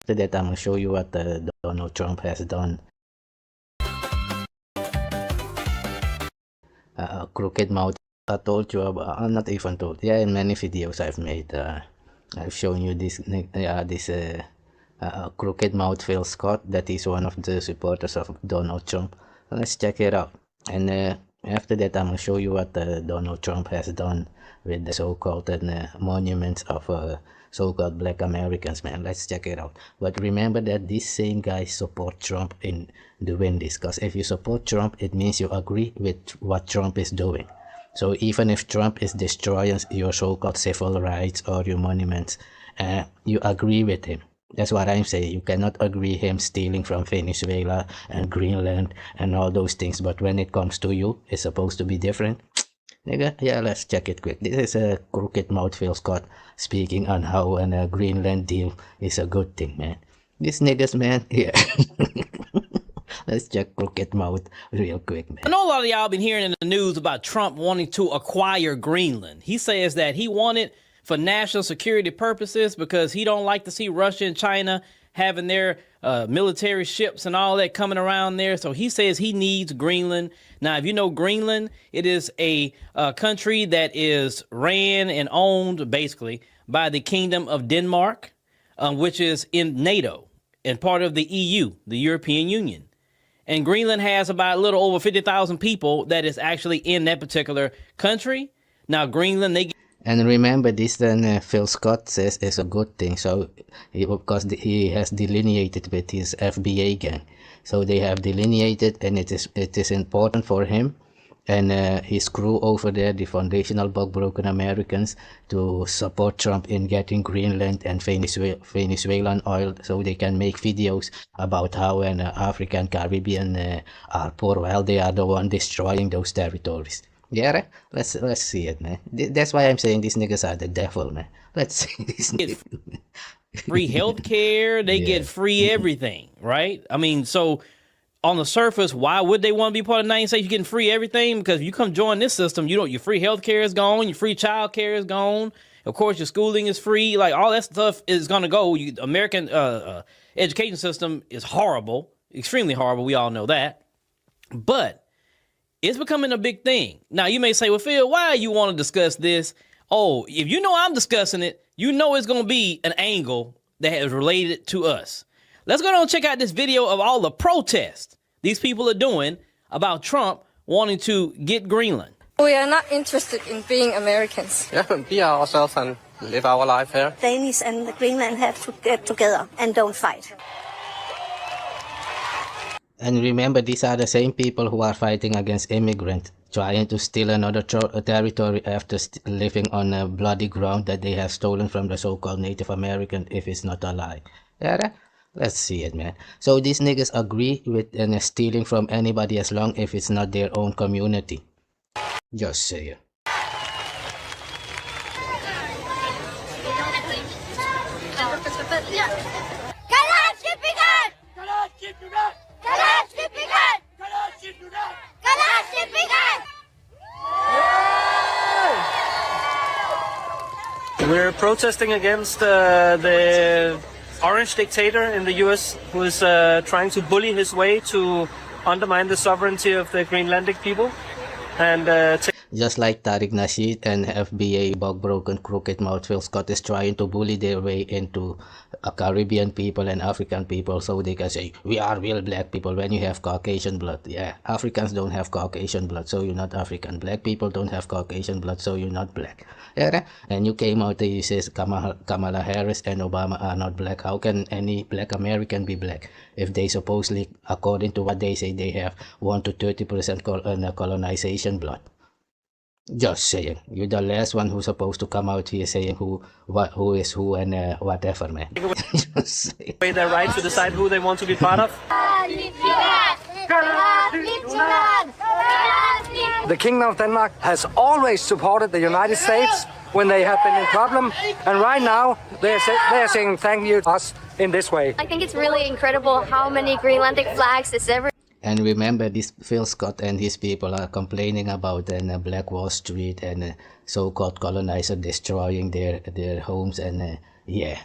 After that, I'm going to show you what Donald Trump has done. Crooked mouth. I told you about, I'm not even told. Yeah, in many videos I've made, I've shown you this crooked mouth Phil Scott, that is one of the supporters of Donald Trump. Let's check it out. And after that, I'm going to show you what Donald Trump has done with the so-called monuments of so-called black Americans, man. Let's check it out. But remember that these same guys support Trump in doing this, because if you support Trump, it means you agree with what Trump is doing. So even if Trump is destroying your so-called civil rights or your monuments, you agree with him. That's what I'm saying. You cannot agree him stealing from Venezuela and Greenland and all those things, but when it comes to you, it's supposed to be different. Nigga, yeah, let's check it quick. This is a crooked mouth Phil Scott speaking on how a Greenland deal is a good thing, man. These niggas, man, yeah. Let's check crooked mouth real quick, man. I know a lot of y'all been hearing in the news about Trump wanting to acquire Greenland. He says that he wanted for national security purposes because he don't like to see Russia and China having their military ships and all that coming around there. So he says he needs Greenland. Now, if you know Greenland, it is a country that is ran and owned basically by the Kingdom of Denmark, which is in NATO and part of the EU, the European Union. And Greenland has about a little over 50,000 people that is actually in that particular country. Now, Greenland, they... And remember, this then Phil Scott says is a good thing. So, because he has delineated with his FBA gang. So they have delineated, and it is important for him and his crew over there, the foundational broken Americans, to support Trump in getting Greenland and Venezuelan oil, so they can make videos about how an African Caribbean are poor while they are the one destroying those territories. Yeah, let's see it, man. That's why I'm saying these niggas are the devil, man. Let's see this nigga. Free healthcare, they get free everything, right? I mean, so on the surface, why would they want to be part of the United States? You're getting free everything because if you come join this system, you know, your free healthcare is gone, your free child care is gone. Of course, your schooling is free. Like all that stuff is gonna go. American education system is horrible, extremely horrible. We all know that, but it's becoming a big thing. Now, you may say, well, Phil, why you want to discuss this? Oh, if you know I'm discussing it, you know it's going to be an angle that is related to us. Let's go and check out this video of all the protests these people are doing about Trump wanting to get Greenland. We are not interested in being Americans. Yeah, be ourselves and live our life here. Danish and Greenland have to get together and don't fight. And remember, these are the same people who are fighting against immigrants, trying to steal another territory after living on a bloody ground that they have stolen from the so-called Native American, if it's not a lie. Yeah, let's see it, man. So these niggas agree with stealing from anybody as long if it's not their own community. Just say it. We're protesting against the orange dictator in the US who is trying to bully his way to undermine the sovereignty of the Greenlandic people. And just like Tariq, Nasheed and FBA broken crooked mouth Phil Scott is trying to bully their way into Caribbean people and African people so they can say we are real black people when you have Caucasian blood. Yeah, Africans don't have Caucasian blood, so you're not African. Black people don't have Caucasian blood, so you're not black. Yeah, and you came out there, you says Kamala Harris and Obama are not black. How can any black American be black if they supposedly, according to what they say, they have 1 to 30% colonization blood? Just saying, you're the last one who's supposed to come out here saying who is who and whatever, man. Just saying. Their right to decide who they want to be part of. The Kingdom of Denmark has always supported the United States when they have been in problem, and right now they are saying thank you to us in this way. I think it's really incredible how many Greenlandic flags is ever. And remember, this Phil Scott and his people are complaining about Black Wall Street and so-called colonizer destroying their homes and yeah.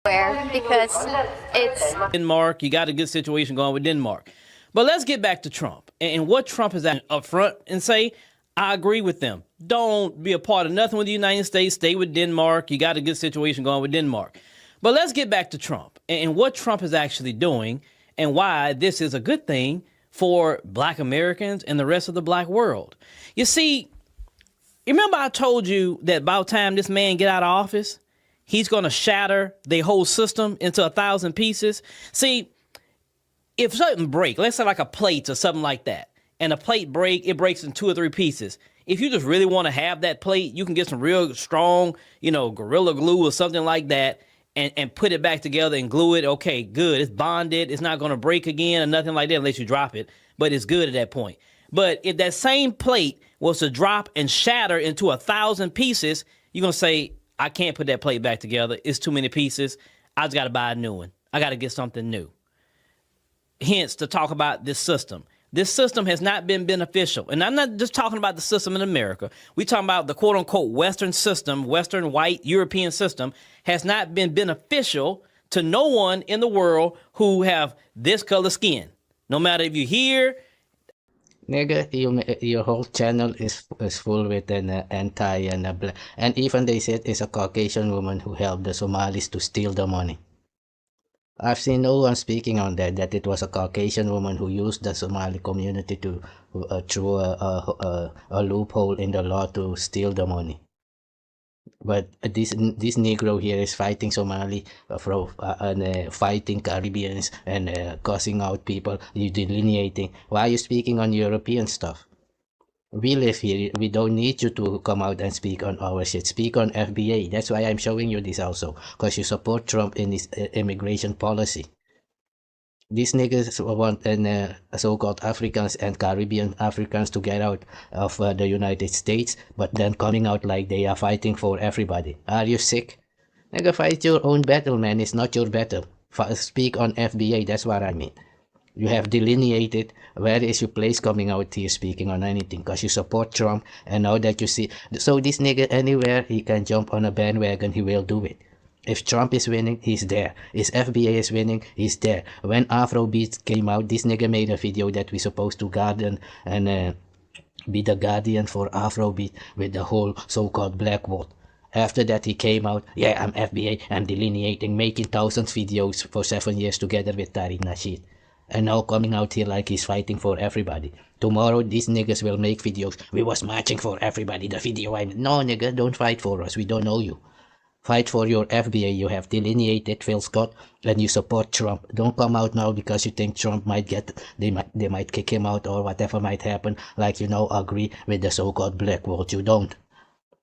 Because because it's Denmark. You got a good situation going with Denmark. But let's get back to Trump and what Trump is at up front and say, I agree with them. Don't be a part of nothing with the United States. Stay with Denmark. You got a good situation going with Denmark. But let's get back to Trump and what Trump is actually doing and why this is a good thing for Black Americans and the rest of the Black world. You see, remember I told you that by the time this man get out of office, he's going to shatter the whole system into 1,000 pieces. See, if something break, let's say like a plate or something like that, and a plate break, it breaks in 2 or 3 pieces. If you just really want to have that plate, you can get some real strong, Gorilla Glue or something like that and put it back together and glue it. Okay, good. It's bonded. It's not going to break again or nothing like that unless you drop it, but it's good at that point. But if that same plate was to drop and shatter into 1,000 pieces, you're going to say, I can't put that plate back together. It's too many pieces. I just got to buy a new one. I got to get something new. Hence, to talk about this system. This system has not been beneficial. And I'm not just talking about the system in America. We're talking about the quote-unquote Western system, Western white European system, has not been beneficial to no one in the world who have this color skin. No matter if you're here. Nigga, your whole channel is full with an anti and black. And even they said it's a Caucasian woman who helped the Somalis to steal the money. I've seen no one speaking on that it was a Caucasian woman who used the Somali community to through a loophole in the law to steal the money. But this Negro here is fighting Somali, fighting Caribbeans and cussing out people, delineating. Why are you speaking on European stuff? We live here. We don't need you to come out and speak on our shit. Speak on FBA. That's why I'm showing you this also. Because you support Trump in his immigration policy. These niggas want so-called Africans and Caribbean Africans to get out of the United States. But then coming out like they are fighting for everybody. Are you sick? Nigga, fight your own battle, man. It's not your battle. Speak on FBA. That's what I mean. You have delineated where is your place coming out here speaking on anything because you support Trump, and now that you see, so this nigga anywhere he can jump on a bandwagon, he will do it. If Trump is winning, he's there. If FBA is winning, he's there. When Afrobeat came out, this nigga made a video that we supposed to guard and be the guardian for Afrobeat with the whole so-called black vote. After that, he came out, yeah, I'm FBA, I'm delineating, making thousands videos for 7 years together with Tariq Nasheed. And now coming out here like he's fighting for everybody. Tomorrow, these niggas will make videos. We was marching for everybody. The video no, nigga, don't fight for us. We don't know you. Fight for your FBA. You have delineated Phil Scott and you support Trump. Don't come out now because you think Trump might they might kick him out or whatever might happen. Like you now agree with the so-called black vote. You don't.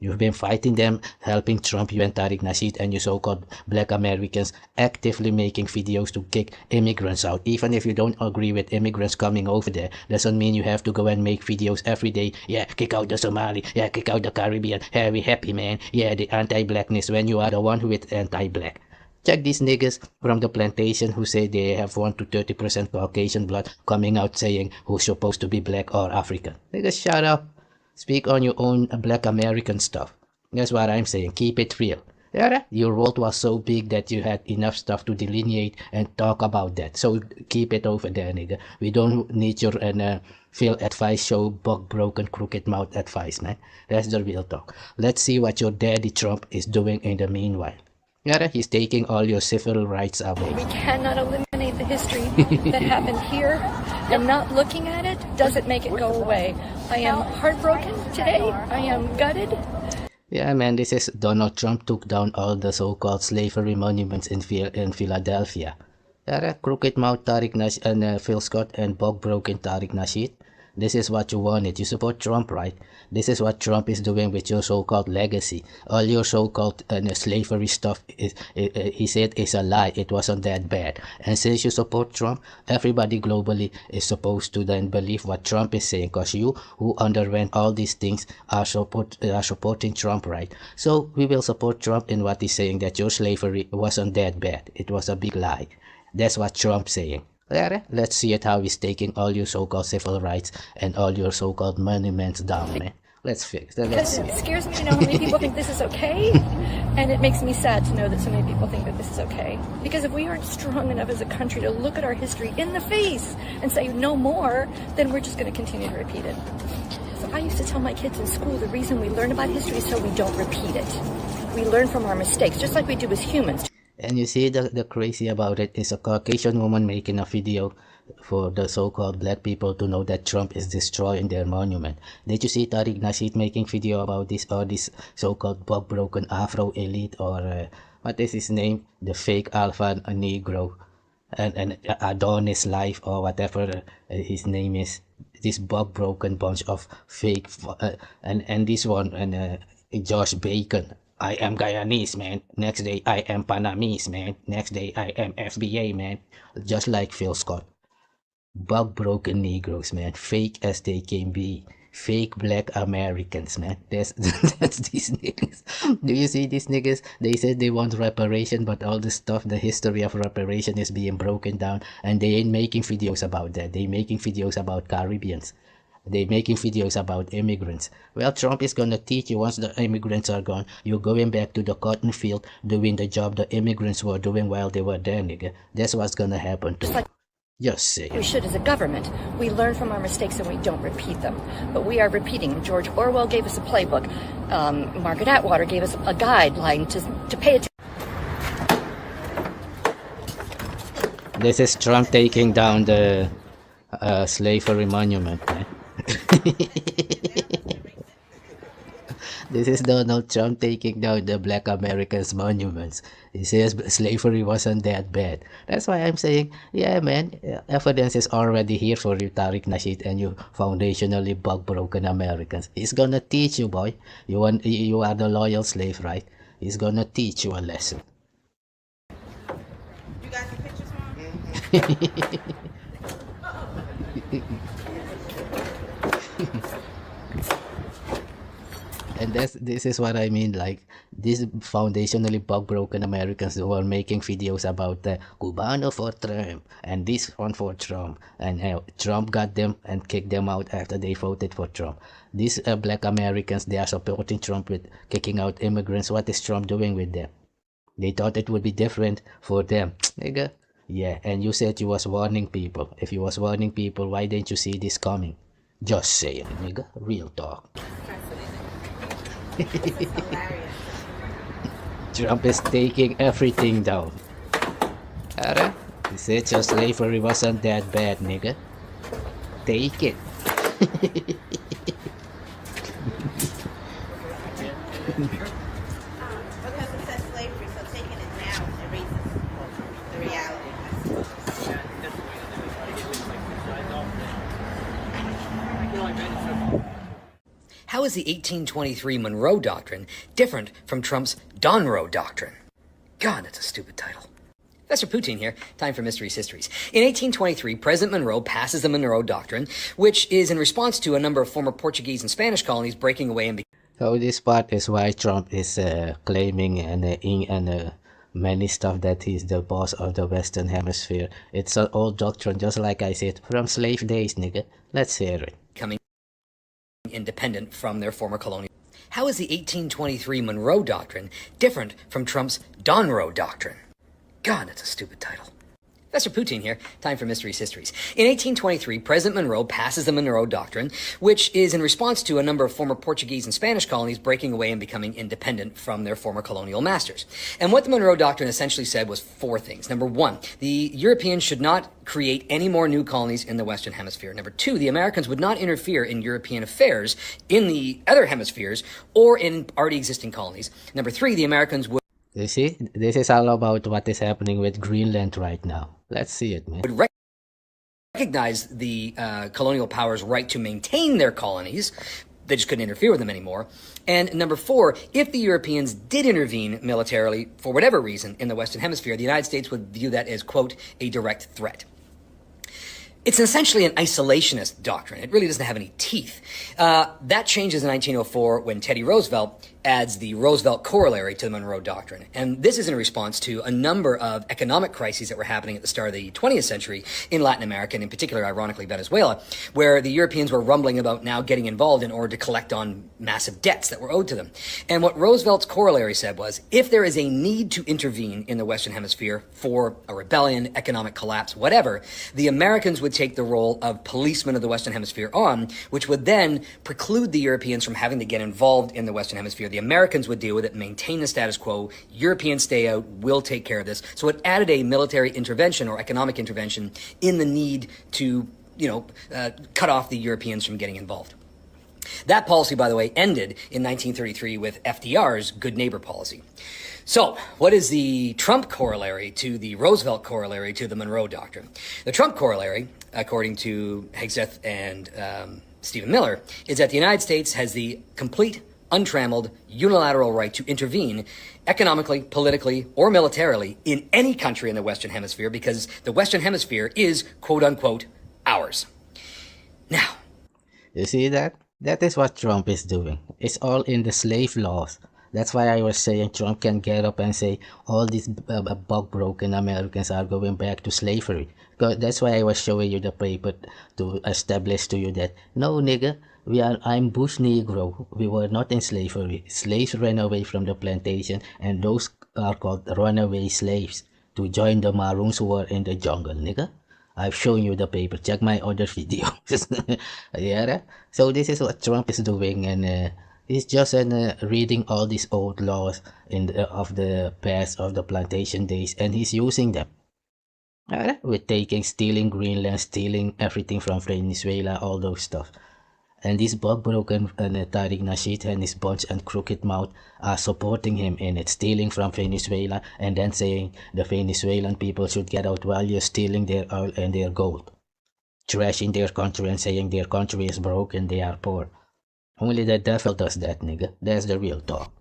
You've been fighting them, helping Trump, you and Tariq Nasheed and you so-called black Americans actively making videos to kick immigrants out. Even if you don't agree with immigrants coming over there, doesn't mean you have to go and make videos every day. Yeah, kick out the Somali. Yeah, kick out the Caribbean. Yeah, we happy, man. Yeah, the anti-blackness when you are the one who is anti-black. Check these niggas from the plantation who say they have 1 to 30% Caucasian blood coming out saying who's supposed to be black or African. Niggas, shut up. Speak on your own black American stuff. That's what I'm saying. Keep it real. Yeah, your vote was so big that you had enough stuff to delineate and talk about that. So keep it over there, nigga. We don't need your Phil advice show, bug broken, crooked mouth advice, man. That's the real talk. Let's see what your daddy Trump is doing in the meanwhile. Yeah, he's taking all your civil rights away. We cannot eliminate the history that happened here, and not looking at it doesn't make it go away. I am heartbroken today. I am gutted. Yeah, man, this is Donald Trump took down all the so-called slavery monuments in Philadelphia. Yeah, crooked mouth Tariq Nasheed and Phil Scott and bug broken Tariq Nasheed. This is what you wanted. You support Trump, right? This is what Trump is doing with your so-called legacy. All your so-called slavery stuff, he said, is a lie. It wasn't that bad. And since you support Trump, everybody globally is supposed to then believe what Trump is saying. Because you, who underwent all these things, are supporting Trump, right? So we will support Trump in what he's saying, that your slavery wasn't that bad. It was a big lie. That's what Trump's saying. Let's see it how he's taking all your so-called civil rights and all your so-called monuments down, man. Let's fix that. Because it scares me to know how many people think this is okay, and it makes me sad to know that so many people think that this is okay. Because if we aren't strong enough as a country to look at our history in the face and say no more, then we're just going to continue to repeat it. So I used to tell my kids in school the reason we learn about history is so we don't repeat it. We learn from our mistakes, just like we do as humans. And you see, the crazy about it is a Caucasian woman making a video for the so-called black people to know that Trump is destroying their monument. Did you see Tariq Nasheed making video about this, or this so-called bug broken Afro elite, or what is his name, the fake Alpha Negro, and Adonis Life, or whatever his name is, this bug broken bunch of fake, and this one, and Josh Bacon. I am Guyanese, man. Next day, I am Panamese, man. Next day, I am FBA, man. Just like Phil Scott. Bug broken Negroes, man. Fake as they can be. Fake black Americans, man. That's these niggas. Do you see these niggas? They said they want reparation, but all the stuff, the history of reparation is being broken down, and they ain't making videos about that. They making videos about Caribbeans. They making videos about immigrants. Well, Trump is gonna teach you, once the immigrants are gone, you're going back to the cotton field doing the job the immigrants were doing while they were there, nigga. That's what's gonna happen to you. Just say it. We should, as a government, we learn from our mistakes and we don't repeat them. But we are repeating. George Orwell gave us a playbook. Margaret Atwater gave us a guideline to pay attention. This is Trump taking down the slavery monument, man. This is Donald Trump taking down the black Americans' monuments. He says slavery wasn't that bad. That's why I'm saying, yeah, man, evidence is already here for you, Tariq Nasheed, and you foundationally bug-broken Americans. He's gonna teach you, boy. You are the loyal slave, right? He's gonna teach you a lesson. You got some pictures, Mom? And this is what I mean, like, these foundationally bug-broken Americans who are making videos about the Cubano for Trump, and this one for Trump, and Trump got them and kicked them out after they voted for Trump. These black Americans, they are supporting Trump with kicking out immigrants. What is Trump doing with them? They thought it would be different for them. Nigga. Yeah, and you said you was warning people. If you was warning people, why didn't you see this coming? Just say it, nigga. Real talk. Trump is taking everything down. Alright? He said your slavery wasn't that bad, nigga. Take it. Because it says slavery, so taking it now erases the reality. How is the 1823 Monroe Doctrine different from Trump's Donroe Doctrine? God, that's a stupid title. Professor Poutine here, time for Mysteries Histories. In 1823, President Monroe passes the Monroe Doctrine, which is in response to a number of former Portuguese and Spanish colonies breaking away and So this part is why Trump is claiming and many stuff that he's the boss of the Western Hemisphere. It's an old doctrine, just like I said, from slave days, nigga. Let's hear it. becoming independent from their former colonial. How is the 1823 Monroe Doctrine different from Trump's Donroe Doctrine? God, that's a stupid title. Professor Poutine here, time for Mysteries Histories. In 1823, President Monroe passes the Monroe Doctrine, which is in response to a number of former Portuguese and Spanish colonies breaking away and becoming independent from their former colonial masters. And what the Monroe Doctrine essentially said was four things. Number one, the Europeans should not create any more new colonies in the Western Hemisphere. Number two, the Americans would not interfere in European affairs in the other hemispheres or in already existing colonies. Number three, the Americans would You see, this is all about what is happening with Greenland right now. Let's see it, man. would recognize the colonial powers' right to maintain their colonies. They just couldn't interfere with them anymore. And number four, if the Europeans did intervene militarily for whatever reason in the Western Hemisphere, the United States would view that as, quote, a direct threat. It's essentially an isolationist doctrine. It really doesn't have any teeth. That changes in 1904 when Teddy Roosevelt adds the Roosevelt corollary to the Monroe Doctrine. And this is in response to a number of economic crises that were happening at the start of the 20th century in Latin America, and in particular, ironically, Venezuela, where the Europeans were rumbling about now getting involved in order to collect on massive debts that were owed to them. And what Roosevelt's corollary said was, if there is a need to intervene in the Western Hemisphere for a rebellion, economic collapse, whatever, the Americans would take the role of policemen of the Western Hemisphere on, which would then preclude the Europeans from having to get involved in the Western Hemisphere. The Americans would deal with it, maintain the status quo. Europeans stay out, will take care of this. So it added a military intervention or economic intervention in the need to, cut off the Europeans from getting involved. That policy, by the way, ended in 1933 with FDR's good neighbor policy. So, what is the Trump corollary to the Roosevelt corollary to the Monroe Doctrine? The Trump corollary, according to Hegseth and Stephen Miller, is that the United States has the complete, untrammeled, unilateral right to intervene economically, politically, or militarily in any country in the Western Hemisphere because the Western Hemisphere is, quote unquote, ours. Now, you see that? That is what Trump is doing. It's all in the slave laws. That's why I was saying Trump can get up and say all these bug-broken Americans are going back to slavery. That's why I was showing you the paper to establish to you that, no, nigga, I'm Bush Negro. We were not in slavery. Slaves ran away from the plantation, and those are called runaway slaves to join the Maroons who were in the jungle, nigga. I've shown you the paper. Check my other videos. Yeah. So this is what Trump is doing, and he's just reading all these old laws of the past of the plantation days, and he's using them. With stealing Greenland, stealing everything from Venezuela, all those stuff. And this bug-broken Tariq, Nasheed and his bunch and crooked mouth are supporting him in it, stealing from Venezuela and then saying the Venezuelan people should get out while you're stealing their oil and their gold. Trashing their country and saying their country is broke and they are poor. Only the devil does that, nigga. That's the real talk.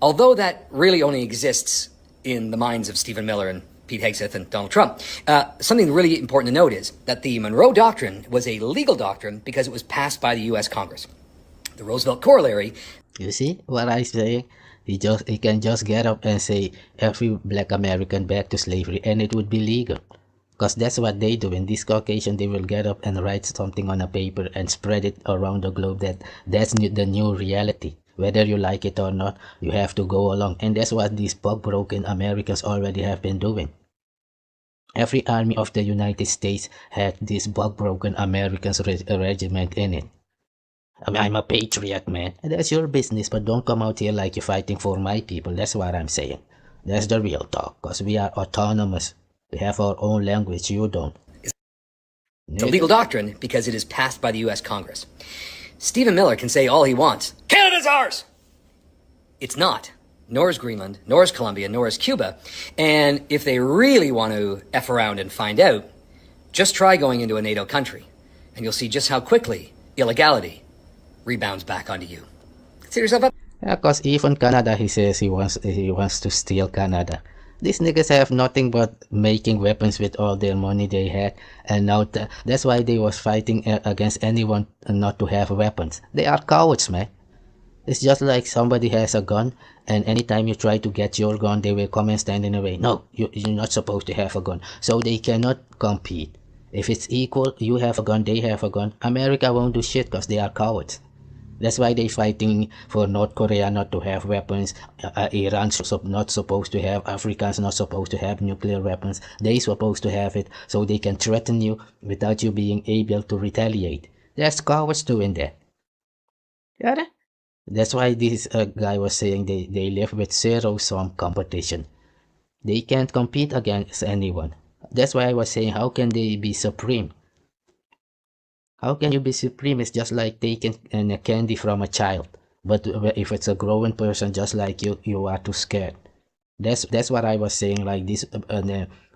Although that really only exists in the minds of Stephen Miller and Pete Hegseth and Donald Trump. Something really important to note is that the Monroe Doctrine was a legal doctrine because it was passed by the U.S. Congress. The Roosevelt corollary... You see what I say? He can just get up and say every black American back to slavery and it would be legal. Because that's what they do. In this Caucasian, they will get up and write something on a paper and spread it around the globe that's the new reality. Whether you like it or not, you have to go along. And that's what these bug-broken Americans already have been doing. Every army of the United States had this bug-broken Americans regiment in it. I mean, I'm a patriot, man. That's your business, but don't come out here like you're fighting for my people. That's what I'm saying. That's the real talk, because we are autonomous. We have our own language, you don't. It's a legal doctrine because it is passed by the U.S. Congress. Stephen Miller can say all he wants. Canada's ours! It's not. Nor is Greenland, nor is Colombia, nor is Cuba. And if they really want to F around and find out, just try going into a NATO country, and you'll see just how quickly illegality rebounds back onto you. Consider yourself up. Yeah, because even Canada, he says he wants to steal Canada. These niggas have nothing but making weapons with all their money they had, and now that's why they was fighting against anyone not to have weapons. They are cowards, man. It's just like somebody has a gun, and anytime you try to get your gun, they will come and stand in the way. No, you're not supposed to have a gun. So they cannot compete. If it's equal, you have a gun, they have a gun. America won't do shit because they are cowards. That's why they're fighting for North Korea not to have weapons, Iran's not supposed to have, Africans not supposed to have nuclear weapons. They're supposed to have it so they can threaten you without you being able to retaliate. There's cowards doing that. Yeah. That's why this guy was saying they live with zero-sum competition. They can't compete against anyone. That's why I was saying, how can they be supreme? How can you be supreme? It's just like taking a candy from a child. But if it's a growing person just like you, you are too scared. That's what I was saying, like this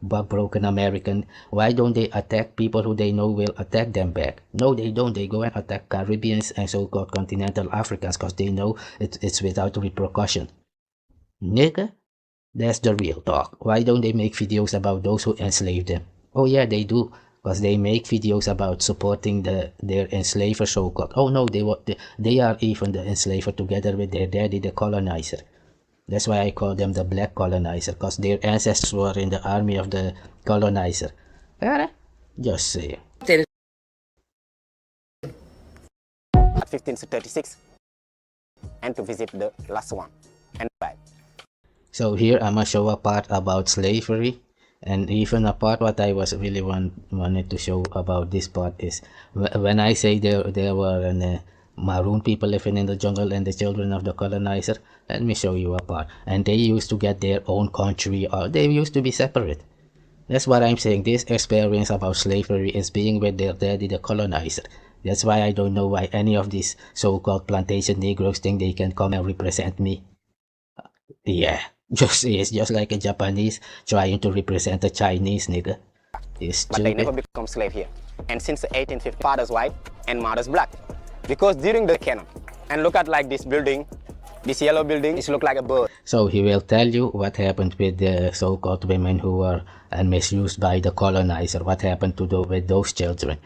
bug-broken American. Why don't they attack people who they know will attack them back? No, they don't. They go and attack Caribbeans and so-called continental Africans because they know it's without repercussion. Nigga, that's the real talk. Why don't they make videos about those who enslaved them? Oh yeah, they do. because they make videos about supporting their enslaver, so-called. Oh no, they are even the enslaver together with their daddy, the colonizer. That's why I call them the black colonizer, because their ancestors were in the army of the colonizer. Just say. At 1536, and to visit the last one and back. So here I'm gonna show a part about slavery, and even a part what I was really wanted to show about this part is when I say there were maroon people living in the jungle and the children of the colonizer. Let me show you a part. And they used to get their own country, or they used to be separate. That's what I'm saying. This experience about slavery is being with their daddy, the colonizer. That's why I don't know why any of these so-called plantation Negroes think they can come and represent me. Yeah, it's just like a Japanese trying to represent a Chinese nigga. But they never become slave here. And since the 1850, father's white and mother's black. Because during the Okano, and look at like this building, this yellow building, it looks like a bird. So he will tell you what happened with the so-called women who were misused by the colonizer. What happened to with those children.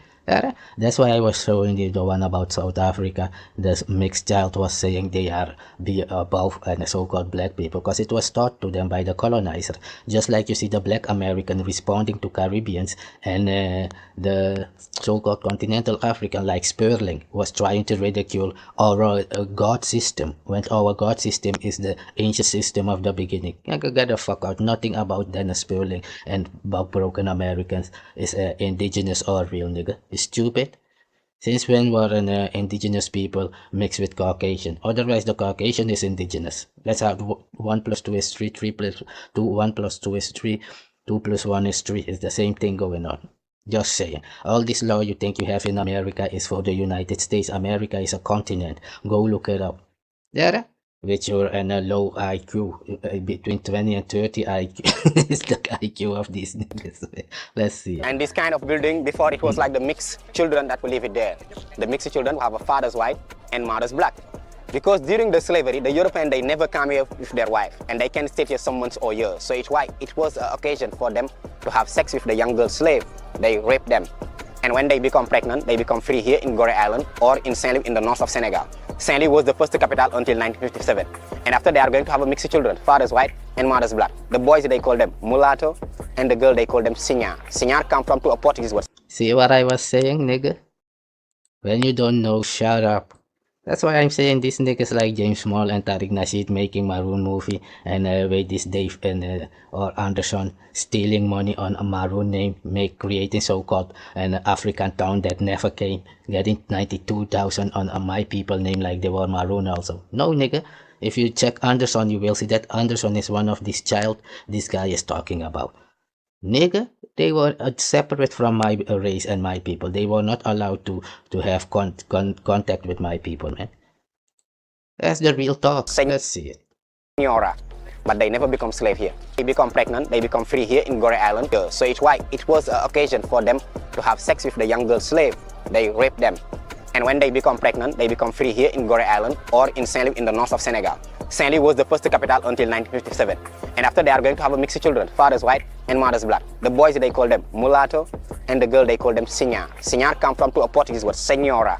That's why I was showing you the one about South Africa. The mixed child was saying they are above so-called black people, because it was taught to them by the colonizer. Just like you see the black American responding to Caribbeans, and the so-called continental African like Sperling was trying to ridicule our God system, when our God system is the ancient system of the beginning. Get the fuck out. Nothing about Dennis Sperling and about broken Americans is indigenous or real, nigga. Stupid. Since when were indigenous people mixed with Caucasian? Otherwise the Caucasian is indigenous. Let's have 1 + 2 is 3, 3 + 2, 1 + 2 is 3, 2 + 1 is 3. It's the same thing going on. Just saying. All this law you think you have in America is for the United States. America is a continent. Go look it up. There? With your low IQ, between 20 and 30 IQ is the IQ of these niggas. Let's see. And this kind of building, before it was like the mixed children that will live it there. The mixed children will have a father's white and mother's black. Because during the slavery, the European, they never come here with their wife, and they can stay here some months or years. So it's why it was an occasion for them to have sex with the young girl slave. They rape them. And when they become pregnant, they become free here in Gorée Island or in Saint-Louis in the north of Senegal. Saint-Louis was the first capital until 1957. And after they are going to have a mixed children, father's white and mother's black. The boys, they call them mulatto, and the girl, they call them signor. Signor come from a Portuguese word. See what I was saying, nigga? When you don't know, shut up. That's why I'm saying these niggas like James Small and Tariq Nasheed making Maroon movie, and with this Dave and or Anderson stealing money on a Maroon name, creating so-called an African town that never came, getting 92,000 on a my people name like they were Maroon also. No, nigga. If you check Anderson, you will see that Anderson is one of this child this guy is talking about. Nigga, they were separate from my race and my people. They were not allowed to have contact with my people, man. That's the real talk. Let's see it. Signora. But they never become slave here. They become pregnant, they become free here in Gorée Island. So it's why it was an occasion for them to have sex with the young girl slave. They rape them. And when they become pregnant, they become free here in Gorée Island or in Saint-Louis in the north of Senegal. Saint-Louis was the first capital until 1957. And after they are going to have a mixed children, father's white and mother's black. The boys, they call them mulatto, and the girl, they call them signor. Signor come from a Portuguese word, senora.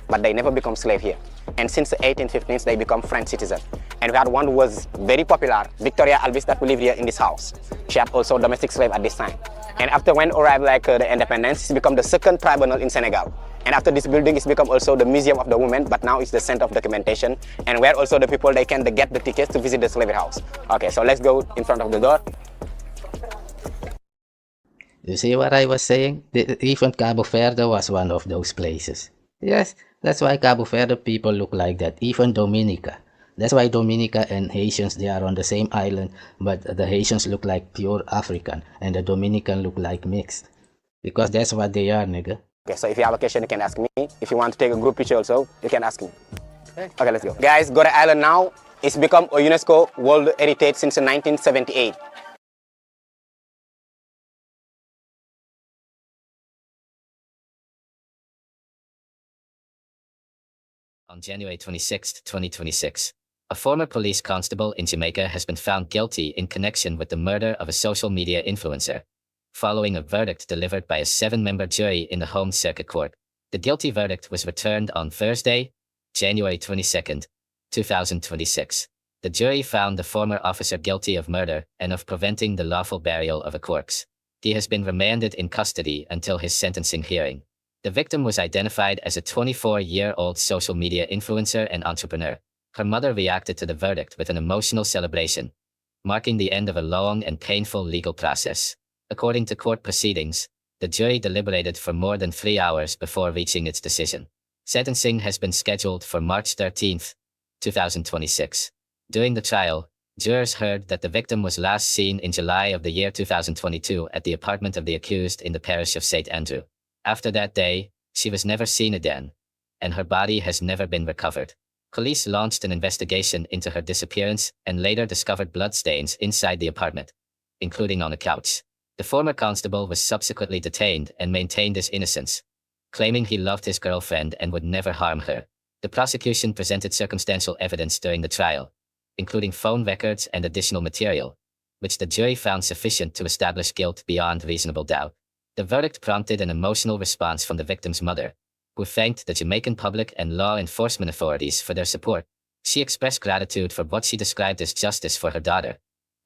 But they never become slave here. And since the 1815s, they become French citizens. And we had one who was very popular, Victoria Alvis, that we live here in this house. She had also domestic slave at this time. And after when arrived the independence, it's become the second tribunal in Senegal. And after this building, it's become also the Museum of the Women, but now it's the center of documentation, and where also the people, they can get the tickets to visit the slavery house. Okay, so let's go in front of the door. You see what I was saying? Even Cabo Verde was one of those places. Yes, that's why Cabo Verde people look like that. Even Dominica. That's why Dominica and Haitians, they are on the same island, but the Haitians look like pure African, and the Dominican look like mixed. Because that's what they are, nigga. Okay, so if you have a question, you can ask me. If you want to take a group picture also, you can ask me. Okay, let's go. Guys, Gorée Island now is become a UNESCO World Heritage since 1978. On January 26, 2026, a former police constable in Jamaica has been found guilty in connection with the murder of a social media influencer. following a verdict delivered by a 7-member jury in the Home Circuit Court. The guilty verdict was returned on Thursday, January 22, 2026. The jury found the former officer guilty of murder and of preventing the lawful burial of a corpse. He has been remanded in custody until his sentencing hearing. The victim was identified as a 24-year-old social media influencer and entrepreneur. Her mother reacted to the verdict with an emotional celebration, marking the end of a long and painful legal process. According to court proceedings, the jury deliberated for more than 3 hours before reaching its decision. Sentencing has been scheduled for March 13, 2026. During the trial, jurors heard that the victim was last seen in July of the year 2022 at the apartment of the accused in the parish of St. Andrew. After that day, she was never seen again, and her body has never been recovered. Police launched an investigation into her disappearance and later discovered bloodstains inside the apartment, including on a couch. The former constable was subsequently detained and maintained his innocence, claiming he loved his girlfriend and would never harm her. The prosecution presented circumstantial evidence during the trial, including phone records and additional material, which the jury found sufficient to establish guilt beyond reasonable doubt. The verdict prompted an emotional response from the victim's mother, who thanked the Jamaican public and law enforcement authorities for their support. She expressed gratitude for what she described as justice for her daughter,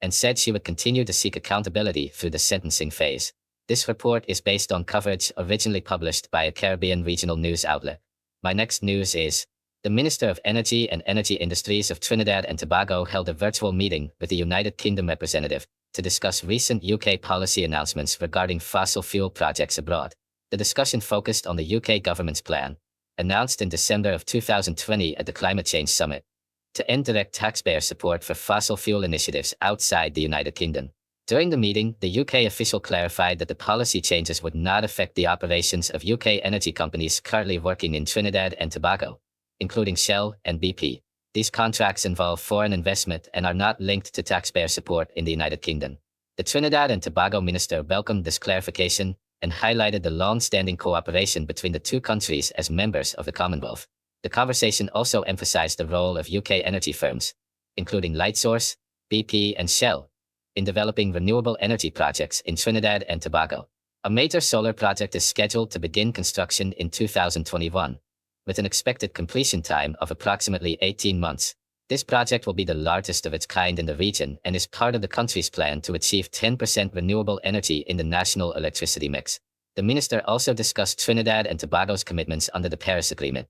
and said she would continue to seek accountability through the sentencing phase. This report is based on coverage originally published by a Caribbean regional news outlet. My next news is, the Minister of Energy and Energy Industries of Trinidad and Tobago held a virtual meeting with the United Kingdom representative to discuss recent UK policy announcements regarding fossil fuel projects abroad. The discussion focused on the UK government's plan, announced in December of 2020 at the Climate Change Summit, to end direct taxpayer support for fossil fuel initiatives outside the United Kingdom. During the meeting, the UK official clarified that the policy changes would not affect the operations of UK energy companies currently working in Trinidad and Tobago, including Shell and BP. These contracts involve foreign investment and are not linked to taxpayer support in the United Kingdom. The Trinidad and Tobago minister welcomed this clarification and highlighted the long-standing cooperation between the two countries as members of the Commonwealth. The conversation also emphasized the role of UK energy firms, including Lightsource, BP, and Shell, in developing renewable energy projects in Trinidad and Tobago. A major solar project is scheduled to begin construction in 2021, with an expected completion time of approximately 18 months. This project will be the largest of its kind in the region and is part of the country's plan to achieve 10% renewable energy in the national electricity mix. The minister also discussed Trinidad and Tobago's commitments under the Paris Agreement,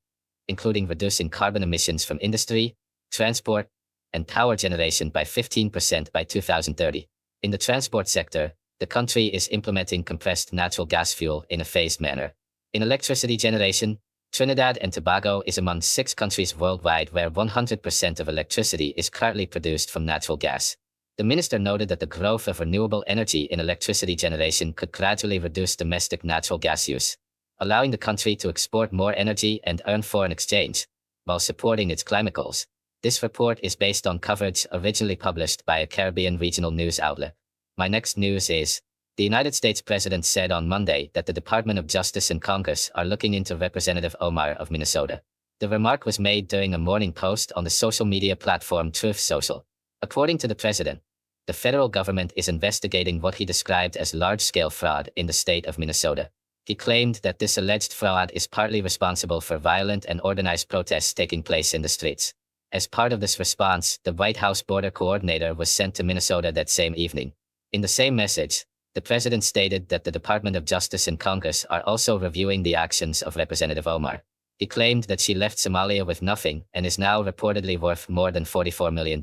including reducing carbon emissions from industry, transport, and power generation by 15% by 2030. In the transport sector, the country is implementing compressed natural gas fuel in a phased manner. In electricity generation, Trinidad and Tobago is among 6 countries worldwide where 100% of electricity is currently produced from natural gas. The minister noted that the growth of renewable energy in electricity generation could gradually reduce domestic natural gas use, allowing the country to export more energy and earn foreign exchange, while supporting its climate goals. This report is based on coverage originally published by a Caribbean regional news outlet. My next news is, the United States President said on Monday that the Department of Justice and Congress are looking into Representative Omar of Minnesota. The remark was made during a morning post on the social media platform Truth Social. According to the president, the federal government is investigating what he described as large-scale fraud in the state of Minnesota. He claimed that this alleged fraud is partly responsible for violent and organized protests taking place in the streets. As part of this response, the White House border coordinator was sent to Minnesota that same evening. In the same message, the president stated that the Department of Justice and Congress are also reviewing the actions of Representative Omar. He claimed that she left Somalia with nothing and is now reportedly worth more than $44 million.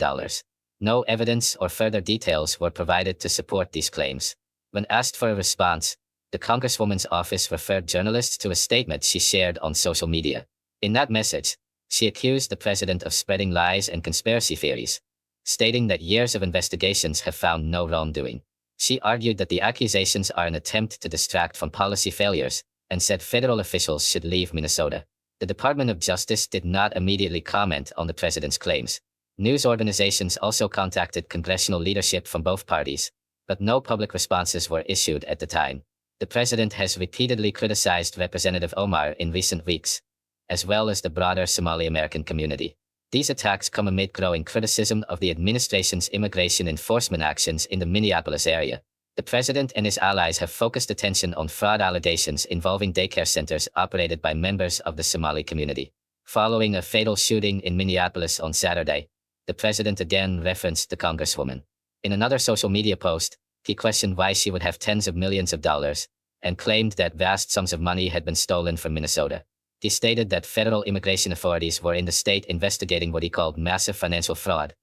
No evidence or further details were provided to support these claims. When asked for a response, the Congresswoman's office referred journalists to a statement she shared on social media. In that message, she accused the president of spreading lies and conspiracy theories, stating that years of investigations have found no wrongdoing. She argued that the accusations are an attempt to distract from policy failures, and said federal officials should leave Minnesota. The Department of Justice did not immediately comment on the president's claims. News organizations also contacted congressional leadership from both parties, but no public responses were issued at the time. The president has repeatedly criticized Representative Omar in recent weeks, as well as the broader Somali American community. These attacks come amid growing criticism of the administration's immigration enforcement actions in the Minneapolis area. The president and his allies have focused attention on fraud allegations involving daycare centers operated by members of the Somali community. Following a fatal shooting in Minneapolis on Saturday, the president again referenced the congresswoman. In another social media post, he questioned why she would have tens of millions of dollars, and claimed that vast sums of money had been stolen from Minnesota. He stated that federal immigration authorities were in the state investigating what he called massive financial fraud,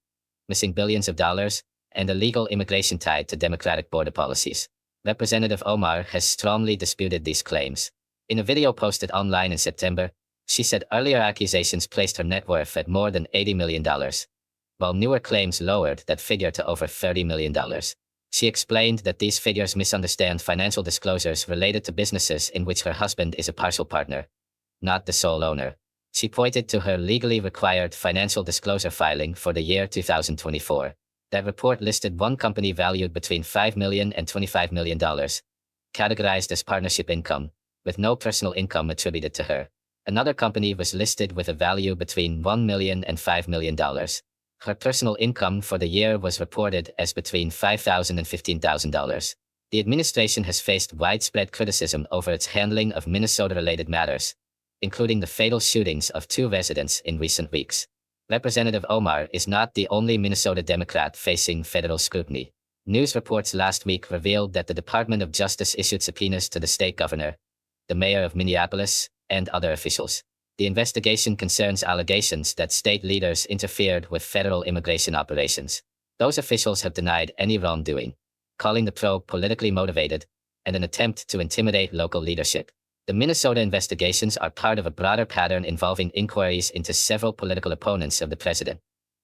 missing billions of dollars, and illegal immigration tied to Democratic border policies. Representative Omar has strongly disputed these claims. In a video posted online in September, she said earlier accusations placed her net worth at more than $80 million, while newer claims lowered that figure to over $30 million. She explained that these figures misunderstand financial disclosures related to businesses in which her husband is a partial partner, not the sole owner. She pointed to her legally required financial disclosure filing for the year 2024. That report listed one company valued between $5 million and $25 million, categorized as partnership income, with no personal income attributed to her. Another company was listed with a value between $1 million and $5 million. Her personal income for the year was reported as between $5,000 and $15,000. The administration has faced widespread criticism over its handling of Minnesota-related matters, including the fatal shootings of 2 residents in recent weeks. Representative Omar is not the only Minnesota Democrat facing federal scrutiny. News reports last week revealed that the Department of Justice issued subpoenas to the state governor, the mayor of Minneapolis, and other officials. The investigation concerns allegations that state leaders interfered with federal immigration operations. Those officials have denied any wrongdoing, calling the probe politically motivated and an attempt to intimidate local leadership. The Minnesota investigations are part of a broader pattern involving inquiries into several political opponents of the president,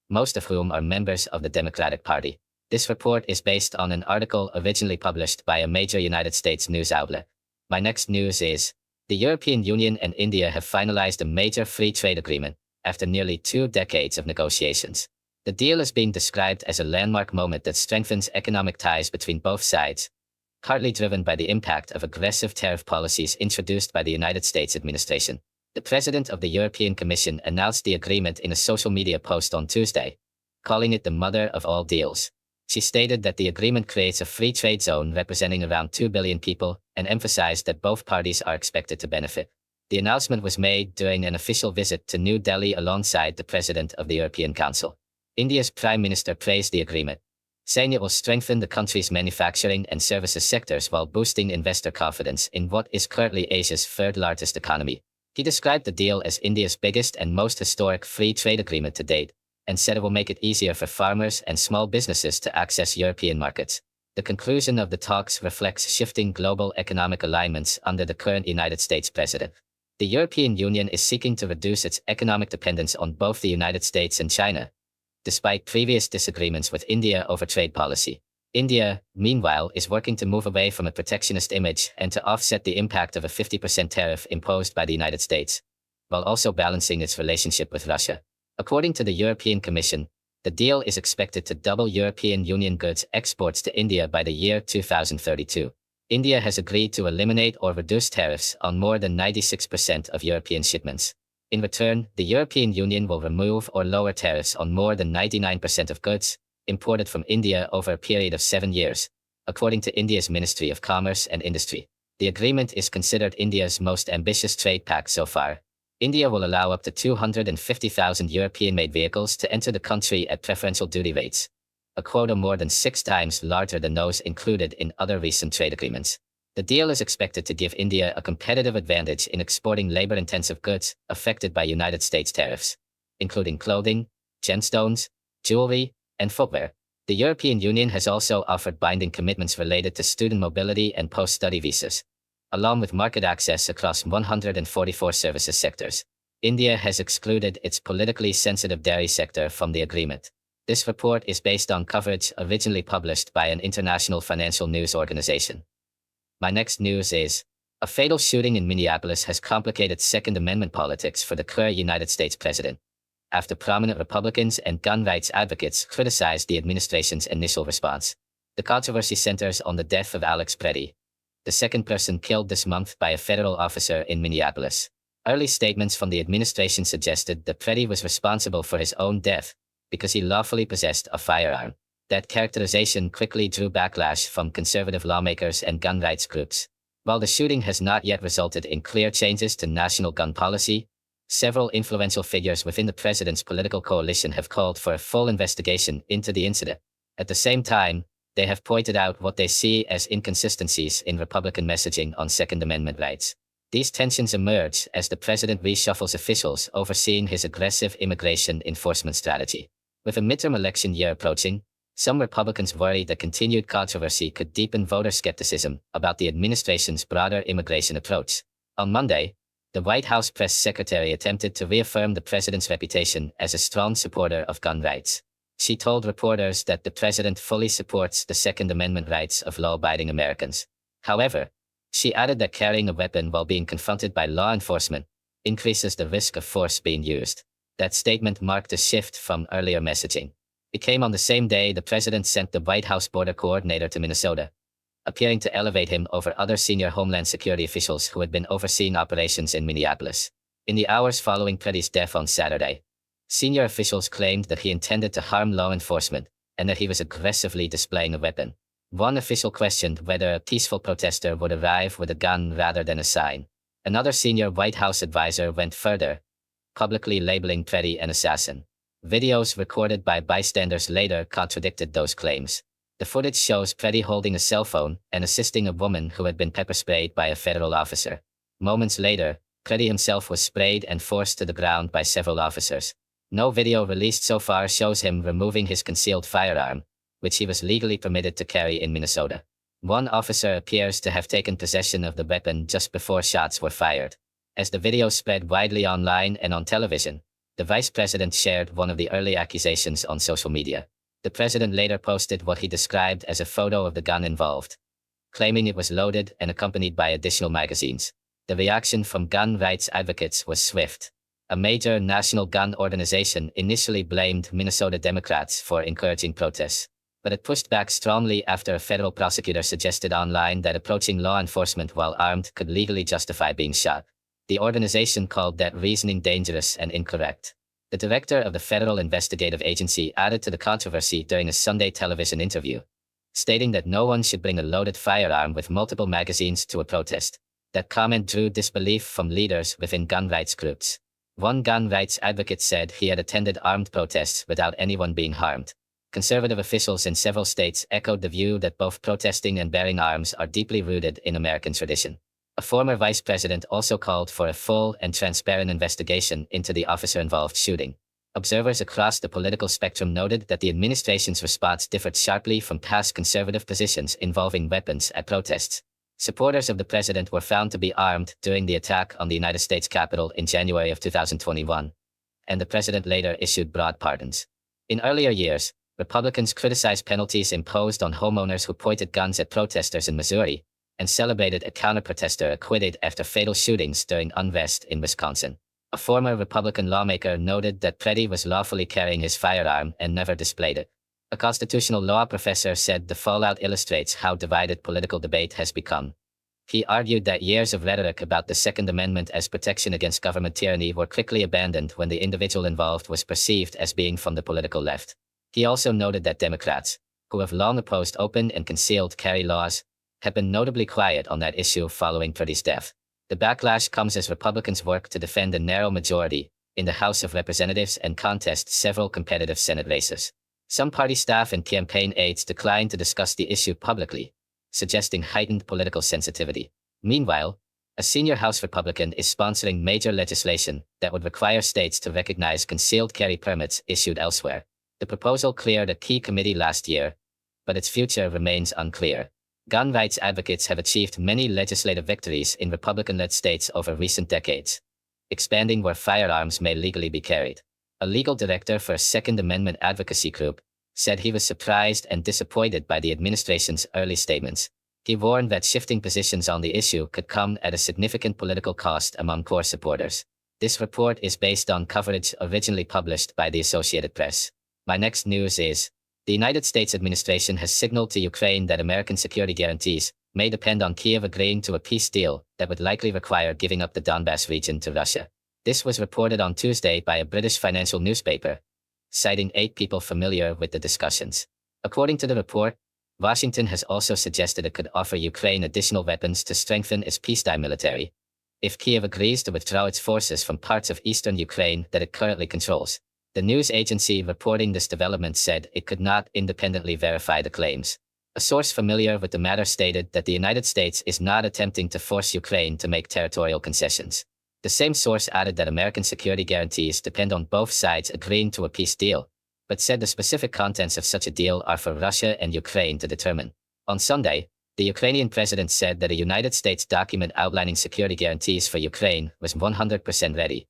most of whom are members of the Democratic Party. This report is based on an article originally published by a major United States news outlet. My next news is, the European Union and India have finalized a major free trade agreement after nearly 2 decades of negotiations. The deal is being described as a landmark moment that strengthens economic ties between both sides, partly driven by the impact of aggressive tariff policies introduced by the United States administration. The president of the European Commission announced the agreement in a social media post on Tuesday, calling it the mother of all deals. She stated that the agreement creates a free trade zone representing around 2 billion people and emphasized that both parties are expected to benefit. The announcement was made during an official visit to New Delhi alongside the president of the European Council. India's prime minister praised the agreement, saying it will strengthen the country's manufacturing and services sectors while boosting investor confidence in what is currently Asia's 3rd largest economy. He described the deal as India's biggest and most historic free trade agreement to date, and said it will make it easier for farmers and small businesses to access European markets. The conclusion of the talks reflects shifting global economic alignments under the current United States president. The European Union is seeking to reduce its economic dependence on both the United States and China, despite previous disagreements with India over trade policy. India, meanwhile, is working to move away from a protectionist image and to offset the impact of a 50% tariff imposed by the United States, while also balancing its relationship with Russia. According to the European Commission, the deal is expected to double European Union goods exports to India by the year 2032. India has agreed to eliminate or reduce tariffs on more than 96% of European shipments. In return, the European Union will remove or lower tariffs on more than 99% of goods imported from India over a period of 7 years, according to India's Ministry of Commerce and Industry. The agreement is considered India's most ambitious trade pact so far. India will allow up to 250,000 European-made vehicles to enter the country at preferential duty rates, a quota more than 6 times larger than those included in other recent trade agreements. The deal is expected to give India a competitive advantage in exporting labor-intensive goods affected by United States tariffs, including clothing, gemstones, jewelry, and footwear. The European Union has also offered binding commitments related to student mobility and post-study visas, along with market access across 144 services sectors. India has excluded its politically sensitive dairy sector from the agreement. This report is based on coverage originally published by an international financial news organization. My next news is, a fatal shooting in Minneapolis has complicated Second Amendment politics for the current United States president, after prominent Republicans and gun rights advocates criticized the administration's initial response. The controversy centers on the death of Alex Preddy, the second person killed this month by a federal officer in Minneapolis. Early statements from the administration suggested that Preddy was responsible for his own death because he lawfully possessed a firearm. That characterization quickly drew backlash from conservative lawmakers and gun rights groups. While the shooting has not yet resulted in clear changes to national gun policy, several influential figures within the president's political coalition have called for a full investigation into the incident. At the same time, they have pointed out what they see as inconsistencies in Republican messaging on Second Amendment rights. These tensions emerge as the president reshuffles officials overseeing his aggressive immigration enforcement strategy. With a midterm election year approaching, some Republicans worry that continued controversy could deepen voter skepticism about the administration's broader immigration approach. On Monday, the White House press secretary attempted to reaffirm the president's reputation as a strong supporter of gun rights. She told reporters that the president fully supports the Second Amendment rights of law-abiding Americans. However, she added that carrying a weapon while being confronted by law enforcement increases the risk of force being used. That statement marked a shift from earlier messaging. It came on the same day the president sent the White House border coordinator to Minnesota, appearing to elevate him over other senior Homeland Security officials who had been overseeing operations in Minneapolis. In the hours following Tariq's death on Saturday, senior officials claimed that he intended to harm law enforcement and that he was aggressively displaying a weapon. One official questioned whether a peaceful protester would arrive with a gun rather than a sign. Another senior White House advisor went further, publicly labeling Tariq an assassin. Videos recorded by bystanders later contradicted those claims. The footage shows Tariq holding a cell phone and assisting a woman who had been pepper sprayed by a federal officer. Moments later, Tariq himself was sprayed and forced to the ground by several officers. No video released so far shows him removing his concealed firearm, which he was legally permitted to carry in Minnesota. One officer appears to have taken possession of the weapon just before shots were fired. As the video spread widely online and on television, the vice president shared one of the early accusations on social media. The president later posted what he described as a photo of the gun involved, claiming it was loaded and accompanied by additional magazines. The reaction from gun rights advocates was swift. A major national gun organization initially blamed Minnesota Democrats for encouraging protests, but it pushed back strongly after a federal prosecutor suggested online that approaching law enforcement while armed could legally justify being shot. The organization called that reasoning dangerous and incorrect. The director of the Federal Investigative Agency added to the controversy during a Sunday television interview, stating that no one should bring a loaded firearm with multiple magazines to a protest. That comment drew disbelief from leaders within gun rights groups. One gun rights advocate said he had attended armed protests without anyone being harmed. Conservative officials in several states echoed the view that both protesting and bearing arms are deeply rooted in American tradition. A former vice president also called for a full and transparent investigation into the officer-involved shooting. Observers across the political spectrum noted that the administration's response differed sharply from past conservative positions involving weapons at protests. Supporters of the president were found to be armed during the attack on the United States Capitol in January of 2021, and the president later issued broad pardons. In earlier years, Republicans criticized penalties imposed on homeowners who pointed guns at protesters in Missouri, and celebrated a counter-protester acquitted after fatal shootings during unrest in Wisconsin. A former Republican lawmaker noted that Tariq was lawfully carrying his firearm and never displayed it. A constitutional law professor said the fallout illustrates how divided political debate has become. He argued that years of rhetoric about the Second Amendment as protection against government tyranny were quickly abandoned when the individual involved was perceived as being from the political left. He also noted that Democrats, who have long opposed open and concealed carry laws, have been notably quiet on that issue following Tariq's death. The backlash comes as Republicans work to defend a narrow majority in the House of Representatives and contest several competitive Senate races. Some party staff and campaign aides declined to discuss the issue publicly, suggesting heightened political sensitivity. Meanwhile, a senior House Republican is sponsoring major legislation that would require states to recognize concealed carry permits issued elsewhere. The proposal cleared a key committee last year, but its future remains unclear. Gun rights advocates have achieved many legislative victories in Republican-led states over recent decades, expanding where firearms may legally be carried. A legal director for a Second Amendment advocacy group said he was surprised and disappointed by the administration's early statements. He warned that shifting positions on the issue could come at a significant political cost among core supporters. This report is based on coverage originally published by the Associated Press. My next news is, the United States administration has signaled to Ukraine that American security guarantees may depend on Kyiv agreeing to a peace deal that would likely require giving up the Donbass region to Russia. This was reported on Tuesday by a British financial newspaper, citing 8 people familiar with the discussions. According to the report, Washington has also suggested it could offer Ukraine additional weapons to strengthen its peacetime military, if Kiev agrees to withdraw its forces from parts of eastern Ukraine that it currently controls. The news agency reporting this development said it could not independently verify the claims. A source familiar with the matter stated that the United States is not attempting to force Ukraine to make territorial concessions. The same source added that American security guarantees depend on both sides agreeing to a peace deal, but said the specific contents of such a deal are for Russia and Ukraine to determine. On Sunday, the Ukrainian president said that a United States document outlining security guarantees for Ukraine was 100% ready,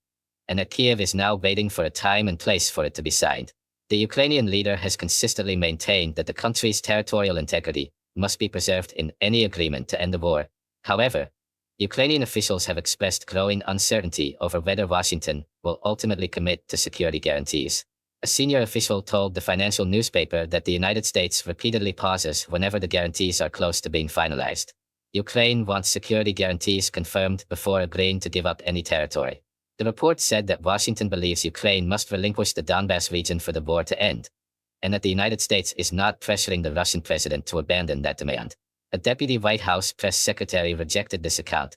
and that Kiev is now waiting for a time and place for it to be signed. The Ukrainian leader has consistently maintained that the country's territorial integrity must be preserved in any agreement to end the war. However, Ukrainian officials have expressed growing uncertainty over whether Washington will ultimately commit to security guarantees. A senior official told the financial newspaper that the United States repeatedly pauses whenever the guarantees are close to being finalized. Ukraine wants security guarantees confirmed before agreeing to give up any territory. The report said that Washington believes Ukraine must relinquish the Donbass region for the war to end, and that the United States is not pressuring the Russian president to abandon that demand. A deputy White House press secretary rejected this account,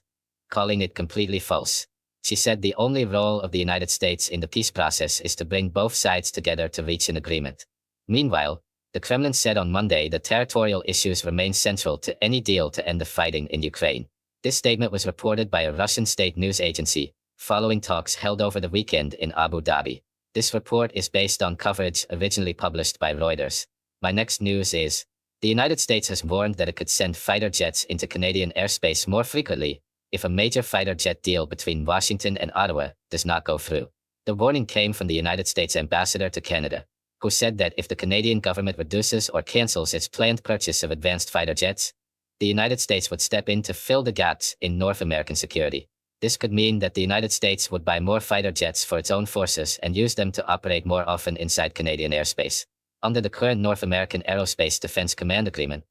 calling it completely false. She said the only role of the United States in the peace process is to bring both sides together to reach an agreement. Meanwhile, the Kremlin said on Monday that territorial issues remain central to any deal to end the fighting in Ukraine. This statement was reported by a Russian state news agency, following talks held over the weekend in Abu Dhabi. This report is based on coverage originally published by Reuters. My next news is, the United States has warned that it could send fighter jets into Canadian airspace more frequently if a major fighter jet deal between Washington and Ottawa does not go through. The warning came from the United States ambassador to Canada, who said that if the Canadian government reduces or cancels its planned purchase of advanced fighter jets, the United States would step in to fill the gaps in North American security. This could mean that the United States would buy more fighter jets for its own forces and use them to operate more often inside Canadian airspace. Under the current North American Aerospace Defense Command Agreement,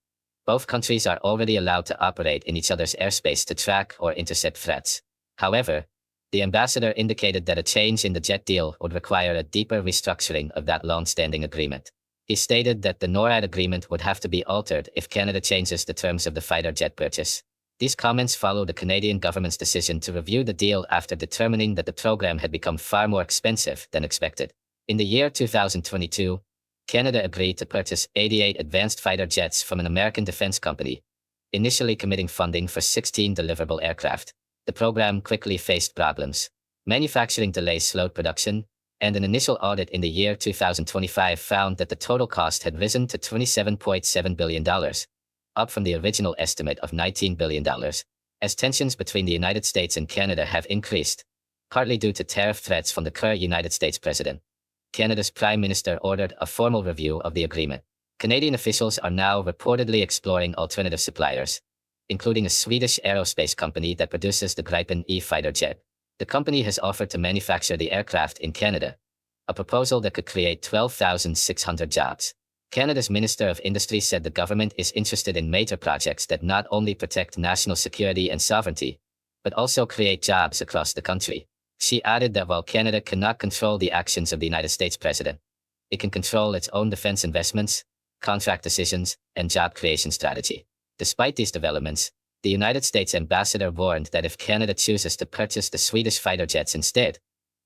both countries are already allowed to operate in each other's airspace to track or intercept threats. However, the ambassador indicated that a change in the jet deal would require a deeper restructuring of that long-standing agreement. He stated that the NORAD agreement would have to be altered if Canada changes the terms of the fighter jet purchase. These comments follow the Canadian government's decision to review the deal after determining that the program had become far more expensive than expected. In the year 2022, Canada agreed to purchase 88 advanced fighter jets from an American defense company, initially committing funding for 16 deliverable aircraft. The program quickly faced problems. Manufacturing delays slowed production, and an initial audit in the year 2025 found that the total cost had risen to $27.7 billion. Up from the original estimate of $19 billion, as tensions between the United States and Canada have increased, partly due to tariff threats from the current United States president. Canada's Prime Minister ordered a formal review of the agreement. Canadian officials are now reportedly exploring alternative suppliers, including a Swedish aerospace company that produces the Gripen E fighter jet. The company has offered to manufacture the aircraft in Canada, a proposal that could create 12,600 jobs. Canada's Minister of Industry said the government is interested in major projects that not only protect national security and sovereignty, but also create jobs across the country. She added that while Canada cannot control the actions of the United States president, it can control its own defense investments, contract decisions, and job creation strategy. Despite these developments, the United States ambassador warned that if Canada chooses to purchase the Swedish fighter jets instead,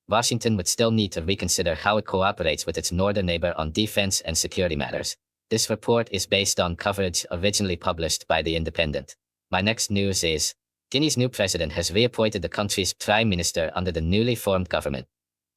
Washington would still need to reconsider how it cooperates with its northern neighbor on defense and security matters. This report is based on coverage originally published by The Independent. My next news is, Guinea's new president has reappointed the country's prime minister under the newly formed government,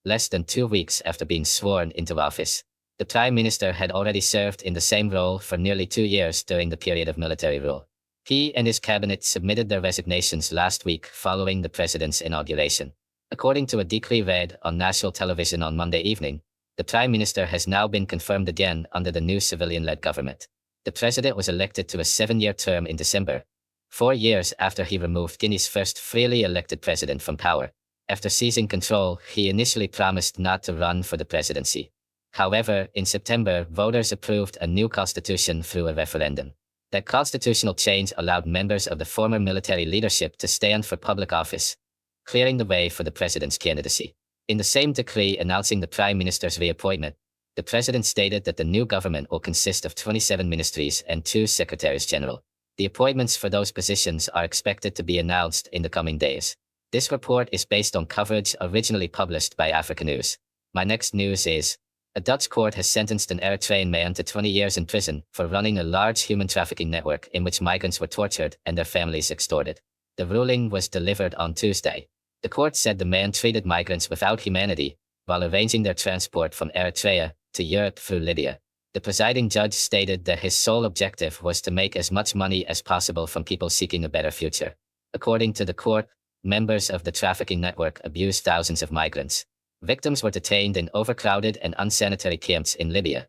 less than 2 weeks after being sworn into office. The prime minister had already served in the same role for nearly 2 years during the period of military rule. He and his cabinet submitted their resignations last week following the president's inauguration. According to a decree read on national television on Monday evening, the prime minister has now been confirmed again under the new civilian-led government. The president was elected to a 7-year term in December, 4 years after he removed Guinea's first freely elected president from power. After seizing control, he initially promised not to run for the presidency. However, in September, voters approved a new constitution through a referendum. That constitutional change allowed members of the former military leadership to stand for public office, clearing the way for the president's candidacy. In the same decree announcing the prime minister's reappointment, The president stated that the new government will consist of 27 ministries and 2 secretaries general. The appointments for those positions are expected to be announced in the coming days. This report is based on coverage originally published by African News. My next news is, a Dutch court has sentenced an Eritrean man to 20 years in prison for running a large human trafficking network in which migrants were tortured and their families extorted. The ruling was delivered on Tuesday. The court said the man treated migrants without humanity while arranging their transport from Eritrea to Europe through Libya. The presiding judge stated that his sole objective was to make as much money as possible from people seeking a better future. According to the court, members of the trafficking network abused thousands of migrants. Victims were detained in overcrowded and unsanitary camps in Libya,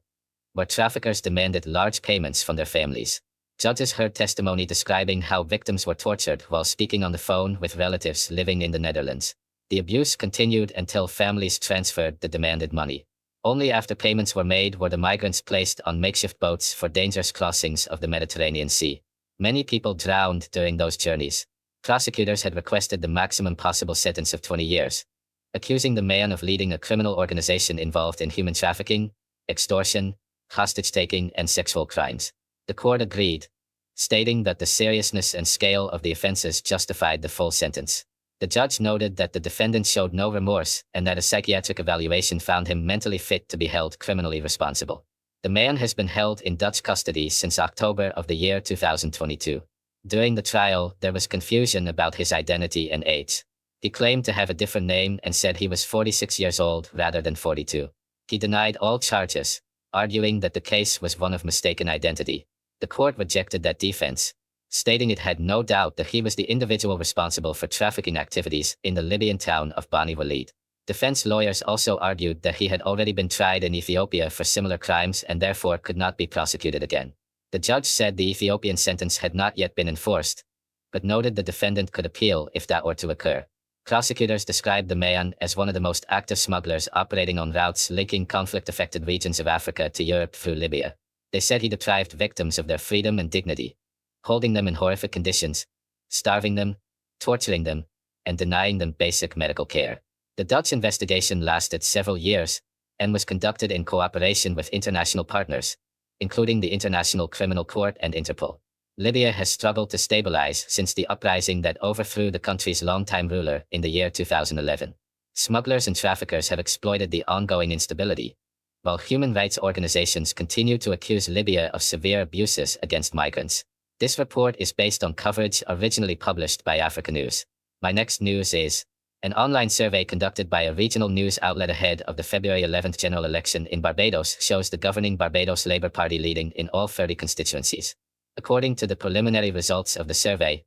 where traffickers demanded large payments from their families. Judges heard testimony describing how victims were tortured while speaking on the phone with relatives living in the Netherlands. The abuse continued until families transferred the demanded money. Only after payments were made were the migrants placed on makeshift boats for dangerous crossings of the Mediterranean Sea. Many people drowned during those journeys. Prosecutors had requested the maximum possible sentence of 20 years, accusing the man of leading a criminal organization involved in human trafficking, extortion, hostage-taking, and sexual crimes. The court agreed, stating that the seriousness and scale of the offenses justified the full sentence. The judge noted that the defendant showed no remorse and that a psychiatric evaluation found him mentally fit to be held criminally responsible. The man has been held in Dutch custody since October of the year 2022. During the trial, there was confusion about his identity and age. He claimed to have a different name and said he was 46 years old rather than 42. He denied all charges, arguing that the case was one of mistaken identity. The court rejected that defense, stating it had no doubt that he was the individual responsible for trafficking activities in the Libyan town of Bani Walid. Defense lawyers also argued that he had already been tried in Ethiopia for similar crimes and therefore could not be prosecuted again. The judge said the Ethiopian sentence had not yet been enforced, but noted the defendant could appeal if that were to occur. Prosecutors described the man as one of the most active smugglers operating on routes linking conflict-affected regions of Africa to Europe through Libya. They said he deprived victims of their freedom and dignity, holding them in horrific conditions, starving them, torturing them, and denying them basic medical care. The Dutch investigation lasted several years and was conducted in cooperation with international partners, including the International Criminal Court and Interpol. Libya has struggled to stabilize since the uprising that overthrew the country's longtime ruler in the year 2011. Smugglers and traffickers have exploited the ongoing instability, while human rights organizations continue to accuse Libya of severe abuses against migrants. This report is based on coverage originally published by African News. My next news is, an online survey conducted by a regional news outlet ahead of the February 11th general election in Barbados shows the governing Barbados Labour Party leading in all 30 constituencies. According to the preliminary results of the survey,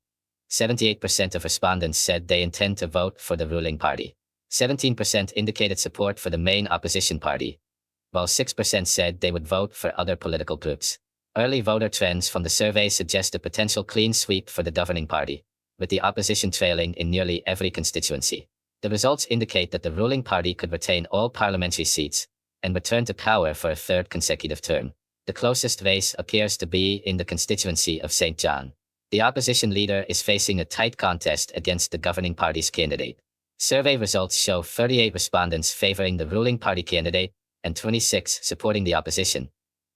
78% of respondents said they intend to vote for the ruling party. 17% indicated support for the main opposition party, while 6% said they would vote for other political groups. Early voter trends from the survey suggest a potential clean sweep for the governing party, with the opposition trailing in nearly every constituency. The results indicate that the ruling party could retain all parliamentary seats and return to power for a third consecutive term. The closest race appears to be in the constituency of St. John. The opposition leader is facing a tight contest against the governing party's candidate. Survey results show 38 respondents favoring the ruling party candidate and 26 supporting the opposition,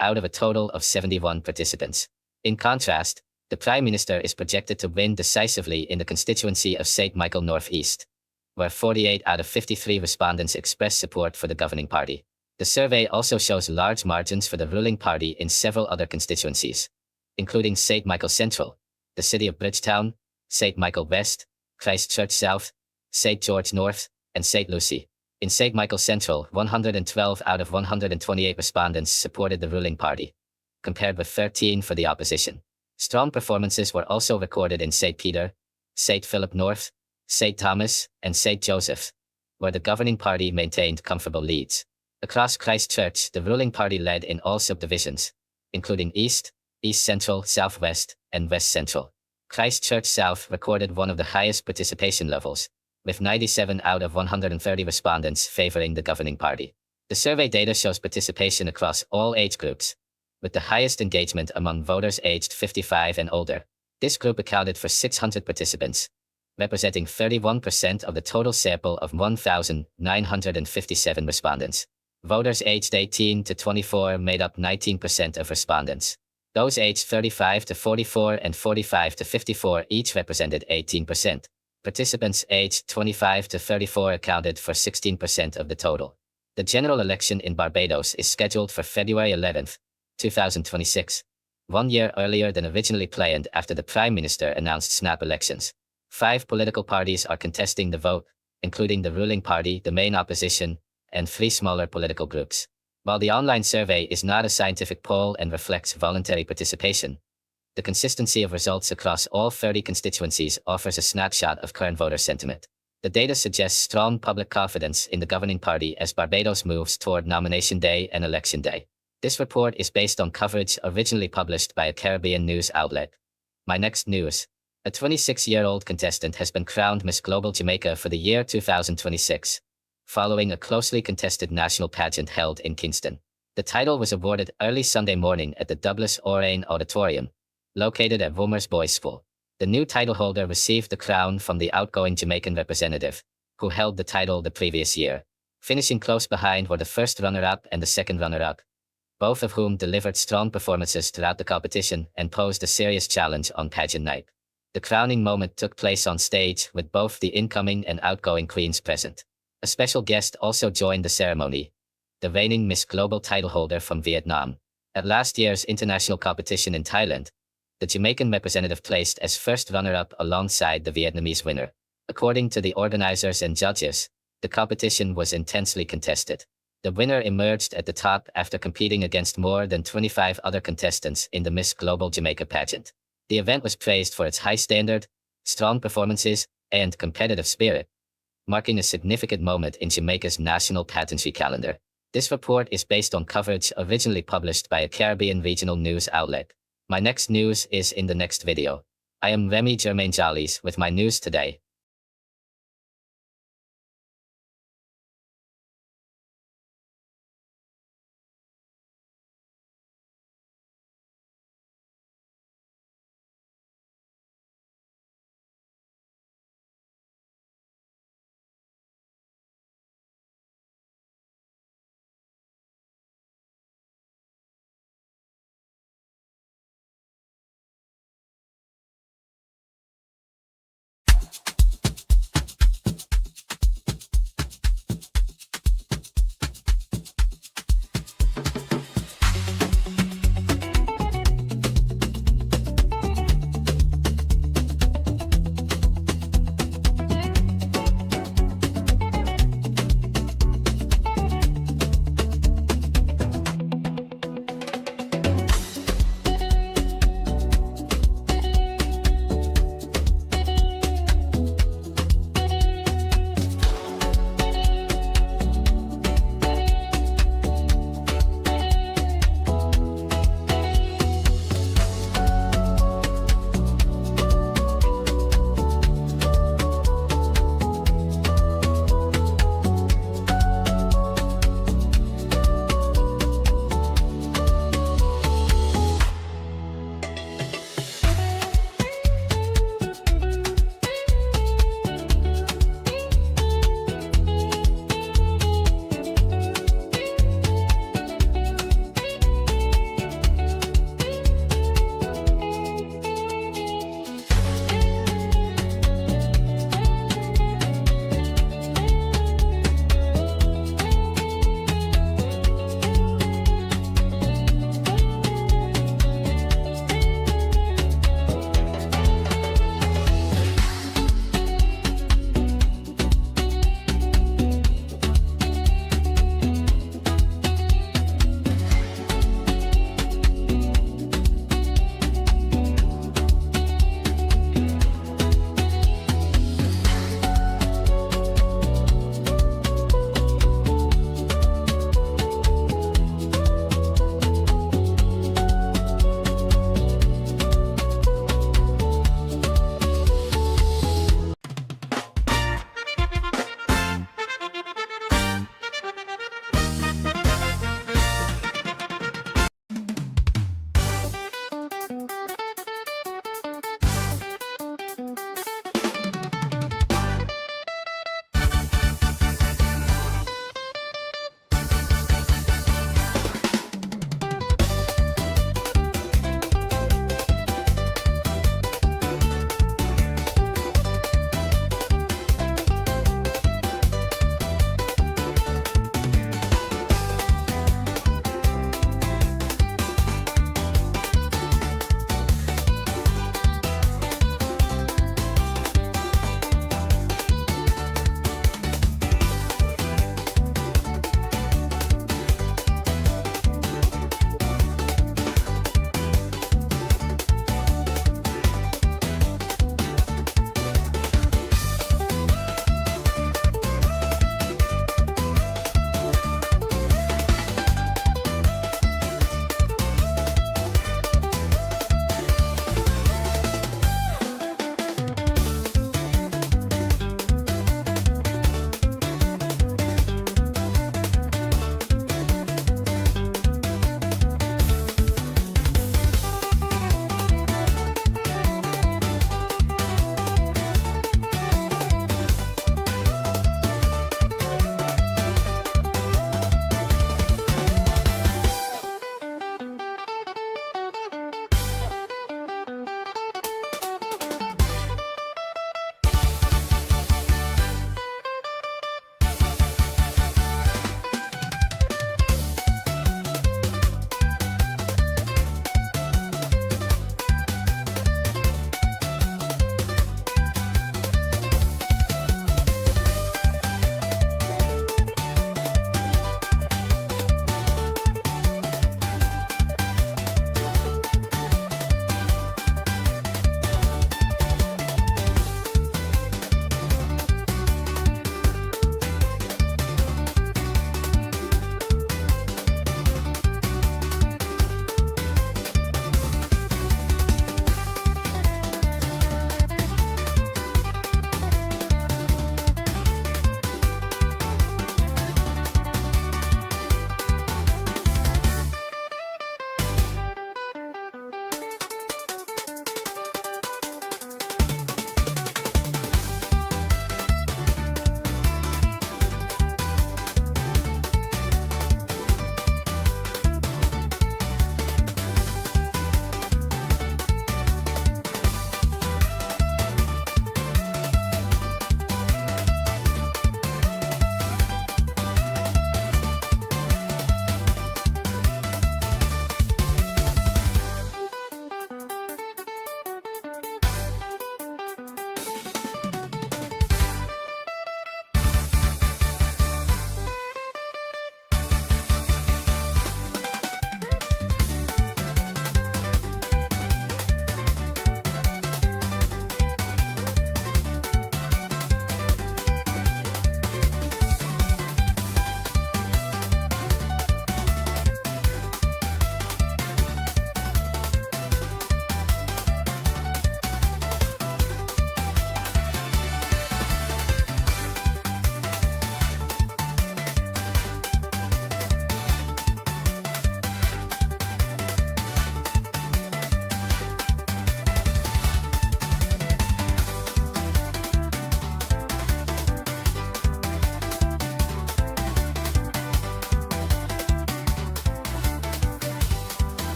out of a total of 71 participants. In contrast, the Prime Minister is projected to win decisively in the constituency of St. Michael North East, where 48 out of 53 respondents express support for the governing party. The survey also shows large margins for the ruling party in several other constituencies, including St. Michael Central, the city of Bridgetown, St. Michael West, Christchurch South, St. George North, and St. Lucie. In St. Michael Central, 112 out of 128 respondents supported the ruling party, compared with 13 for the opposition. Strong performances were also recorded in St. Peter, St. Philip North, St. Thomas, and St. Joseph, where the governing party maintained comfortable leads. Across Christchurch, the ruling party led in all subdivisions, including East, East Central, Southwest, and West Central. Christchurch South recorded one of the highest participation levels, with 97 out of 130 respondents favoring the governing party. The survey data shows participation across all age groups, with the highest engagement among voters aged 55 and older. This group accounted for 600 participants, representing 31% of the total sample of 1,957 respondents. Voters aged 18 to 24 made up 19% of respondents. Those aged 35 to 44 and 45 to 54 each represented 18%. Participants aged 25 to 34 accounted for 16% of the total. The general election in Barbados is scheduled for February 11, 2026, 1 year earlier than originally planned after the Prime Minister announced snap elections. 5 political parties are contesting the vote, including the ruling party, the main opposition, and 3 smaller political groups. While the online survey is not a scientific poll and reflects voluntary participation, the consistency of results across all 30 constituencies offers a snapshot of current voter sentiment. The data suggests strong public confidence in the governing party as Barbados moves toward nomination day and election day. This report is based on coverage originally published by a Caribbean news outlet. My next news. A 26-year-old contestant has been crowned Miss Global Jamaica for the year 2026, following a closely contested national pageant held in Kingston. The title was awarded early Sunday morning at the Douglas Orain Auditorium, located at Womer's Boys School. The new title holder received the crown from the outgoing Jamaican representative, who held the title the previous year. Finishing close behind were the first runner-up and the second runner-up, both of whom delivered strong performances throughout the competition and posed a serious challenge on pageant night. The crowning moment took place on stage with both the incoming and outgoing queens present. A special guest also joined the ceremony, the reigning Miss Global title holder from Vietnam. At last year's international competition in Thailand, the Jamaican representative placed as first runner-up alongside the Vietnamese winner. According to the organizers and judges, the competition was intensely contested. The winner emerged at the top after competing against more than 25 other contestants in the Miss Global Jamaica pageant. The event was praised for its high standard, strong performances, and competitive spirit, marking a significant moment in Jamaica's national pageantry calendar. This report is based on coverage originally published by a Caribbean regional news outlet. My next news is in the next video. I am Remy Germain Jollies with my news today.